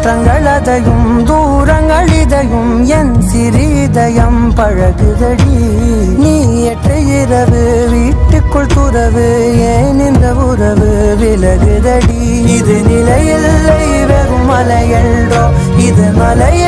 மாற்றங்கள் அதையும் தூரங்கள் இதையும் என் சிறிதயம் பழகுதடி. நீ எட்ட இரவு வீட்டுக்குள் துறவு ஏன் இந்த உறவு விலகுதடி. இது நிலையில்லை வெறும் மலையன்றோ இது மலைய